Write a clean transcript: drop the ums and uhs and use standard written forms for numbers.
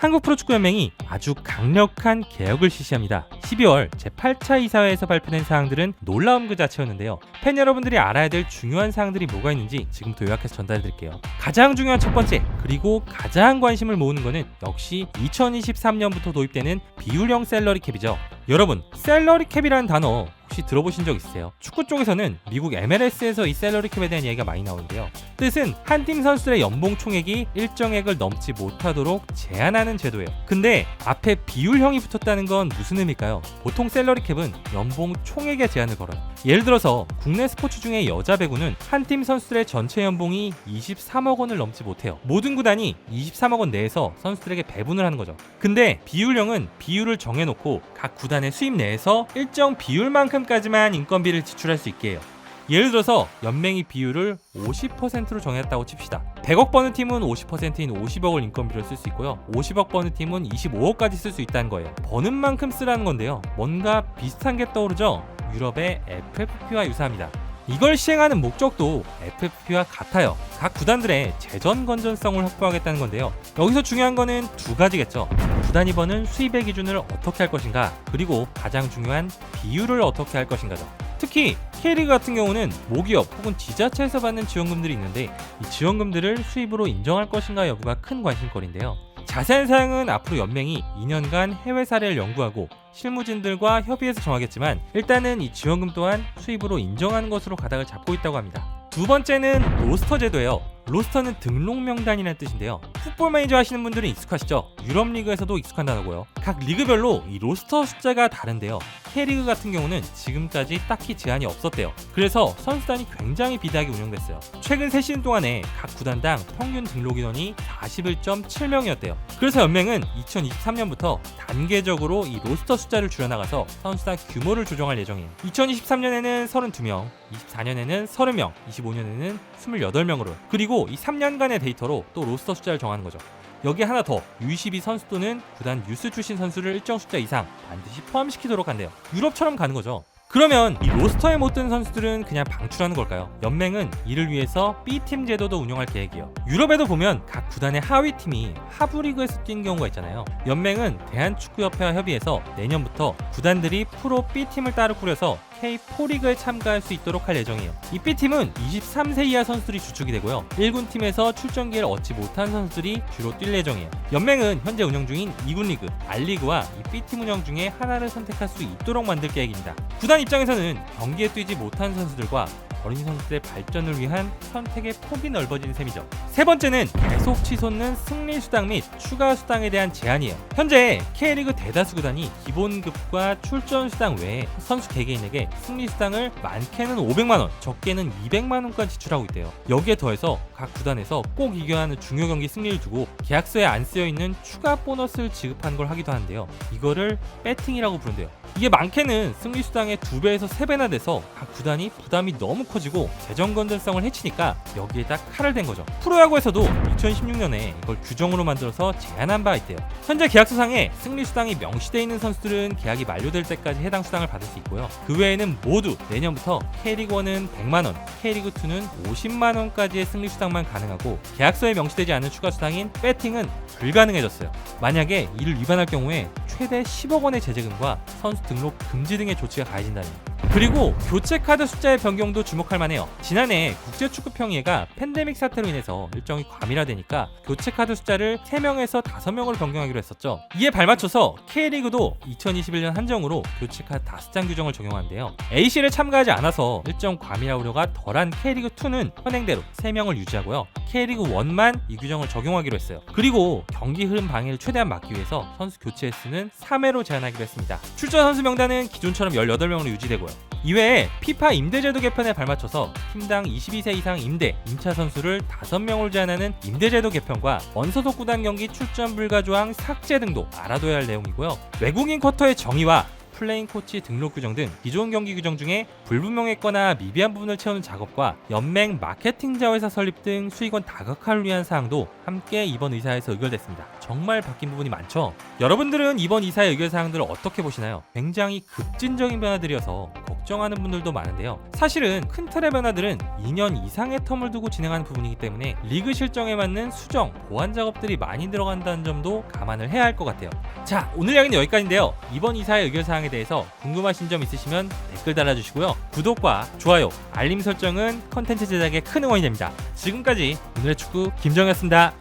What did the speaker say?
한국프로축구연맹이 아주 강력한 개혁을 실시합니다. 12월 제8차 이사회에서 발표된 사항들은 놀라움 그 자체였는데요. 팬 여러분들이 알아야 될 중요한 사항들이 뭐가 있는지 지금부터 요약해서 전달해드릴게요. 가장 중요한 첫 번째, 그리고 가장 관심을 모으는 것은 역시 2023년부터 도입되는 비율형 셀러리 캡이죠. 여러분, 셀러리 캡이라는 단어 혹시 들어보신 적 있으세요? 축구 쪽에서는 미국 MLS에서 이 셀러리 캡에 대한 이야기가 많이 나오는데요. 뜻은 한 팀 선수들의 연봉 총액이 일정액을 넘지 못하도록 제한하는 제도예요. 근데 앞에 비율형이 붙었다는 건 무슨 의미일까요? 보통 셀러리 캡은 연봉 총액에 제한을 걸어요. 예를 들어서 국내 스포츠 중에 여자 배구는 한 팀 선수들의 전체 연봉이 23억 원을 넘지 못해요. 모든 구단이 23억 원 내에서 선수들에게 배분을 하는 거죠. 근데 비율형은 비율을 정해놓고 각 구단의 수입 내에서 일정 비율만큼까지만 인건비를 지출할 수 있게 해요. 예를 들어서 연맹이 비율을 50%로 정했다고 칩시다. 100억 버는 팀은 50%인 50억을 인건비로 쓸 수 있고요. 50억 버는 팀은 25억까지 쓸 수 있다는 거예요. 버는 만큼 쓰라는 건데요. 뭔가 비슷한 게 떠오르죠? 유럽의 FFP와 유사합니다. 이걸 시행하는 목적도 FFP와 같아요. 각 구단들의 재정 건전성을 확보하겠다는 건데요. 여기서 중요한 거는 두 가지겠죠. 구단이 버는 수입의 기준을 어떻게 할 것인가, 그리고 가장 중요한 비율을 어떻게 할 것인가죠. 특히 K리그 같은 경우는 모기업 혹은 지자체에서 받는 지원금들이 있는데 이 지원금들을 수입으로 인정할 것인가 여부가 큰 관심거리인데요. 자세한 사항은 앞으로 연맹이 2년간 해외 사례를 연구하고 실무진들과 협의해서 정하겠지만 일단은 이 지원금 또한 수입으로 인정하는 것으로 가닥을 잡고 있다고 합니다. 두 번째는 로스터 제도예요. 로스터는 등록 명단이라는 뜻인데요. 풋볼 매니저 하시는 분들은 익숙하시죠? 유럽 리그에서도 익숙한 단어고요. 각 리그별로 이 로스터 숫자가 다른데요. K리그 같은 경우는 지금까지 딱히 제한이 없었대요. 그래서 선수단이 굉장히 비대하게 운영됐어요. 최근 3시즌 동안에 각 구단당 평균 등록 인원이 41.7명이었대요. 그래서 연맹은 2023년부터 단계적으로 이 로스터 숫자를 줄여나가서 선수단 규모를 조정할 예정이에요. 2023년에는 32명, 24년에는 30명, 25년에는 28명으로, 그리고 이 3년간의 데이터로 또 로스터 숫자를 정하는 거죠. 여기 하나 더, U22 선수 또는 구단 유스 출신 선수를 일정 숫자 이상 반드시 포함시키도록 한대요. 유럽처럼 가는 거죠. 그러면 이 로스터에 못 든 선수들은 그냥 방출하는 걸까요? 연맹은 이를 위해서 B팀 제도도 운영할 계획이에요. 유럽에도 보면 각 구단의 하위 팀이 하부 리그에서 뛰는 경우가 있잖아요. 연맹은 대한축구협회와 협의해서 내년부터 구단들이 프로 B팀을 따로 꾸려서 K4 리그에 참가할 수 있도록 할 예정이에요. 이 B팀은 23세 이하 선수들이 주축이 되고요. 1군 팀에서 출전 기회를 얻지 못한 선수들이 주로 뛸 예정이에요. 연맹은 현재 운영 중인 2군 리그, R리그와 이 B팀 운영 중에 하나를 선택할 수 있도록 만들 계획입니다. 구단 입장에서는 경기에 뛰지 못한 선수들과 어린 선수들의 발전을 위한 선택의 폭이 넓어진 셈이죠. 세 번째는 계속 치솟는 승리 수당 및 추가 수당에 대한 제한이에요. 현재 K리그 대다수 구단이 기본급과 출전 수당 외에 선수 개개인에게 승리 수당을 많게는 500만원, 적게는 200만원까지 지출하고 있대요. 여기에 더해서 각 구단에서 꼭 이겨야 하는 중요 경기 승리를 두고 계약서에 안 쓰여있는 추가 보너스를 지급하는 걸 하기도 하는데요. 이거를 배팅이라고 부른대요. 이게 많게는 승리 수당의 2배에서 3배나 돼서 각 구단이 부담이 너무 커지고 재정 건전성을 해치니까 여기에다 칼을 댄 거죠. 프로야구에서도 2016년에 이걸 규정으로 만들어서 제한한 바 있대요. 현재 계약서상에 승리 수당이 명시되어 있는 선수들은 계약이 만료될 때까지 해당 수당을 받을 수 있고요. 그 외에는 모두 내년부터 K리그1은 100만원, K리그2는 50만원까지의 승리 수당만 가능하고 계약서에 명시되지 않은 추가 수당인 배팅은 불가능해졌어요. 만약에 이를 위반할 경우에 최대 10억 원의 제재금과 선수 등록 금지 등의 조치가 가해진다니. 그리고 교체 카드 숫자의 변경도 주목할 만해요. 지난해 국제축구평의회가 팬데믹 사태로 인해서 일정이 과밀화되니까 교체 카드 숫자를 3명에서 5명으로 변경하기로 했었죠. 이에 발맞춰서 K리그도 2021년 한정으로 교체 카드 5장 규정을 적용하는데요. AC를 참가하지 않아서 일정 과밀화 우려가 덜한 K리그2는 현행대로 3명을 유지하고요. K리그1만 이 규정을 적용하기로 했어요. 그리고 경기 흐름 방해를 최대한 막기 위해서 선수 교체 횟수는 3회로 제한하기로 했습니다. 출전 선수 명단은 기존처럼 18명으로 유지되고요. 이외에 피파 임대제도 개편에 발맞춰서 팀당 22세 이상 임차 선수를 5명으로 제한하는 임대제도 개편과 원소속 구단 경기 출전 불가 조항 삭제 등도 알아둬야 할 내용이고요. 외국인 쿼터의 정의와 플레잉 코치 등록 규정 등 기존 경기 규정 중에 불분명했거나 미비한 부분을 채우는 작업과 연맹 마케팅 자회사 설립 등 수익원 다각화를 위한 사항도 함께 이번 의사에서 의결됐습니다. 정말 바뀐 부분이 많죠? 여러분들은 이번 이사의 의결사항들을 어떻게 보시나요? 굉장히 급진적인 변화들이어서 걱정하는 분들도 많은데요. 사실은 큰 틀의 변화들은 2년 이상의 텀을 두고 진행하는 부분이기 때문에 리그 실정에 맞는 수정, 보완 작업들이 많이 들어간다는 점도 감안을 해야 할 것 같아요. 자, 오늘 이야기는 여기까지인데요. 이번 이사의 의결사항에 대해서 궁금하신 점 있으시면 댓글 달아주시고요. 구독과 좋아요, 알림 설정은 컨텐츠 제작에 큰 응원이 됩니다. 지금까지 오늘의 축구 김정이었습니다.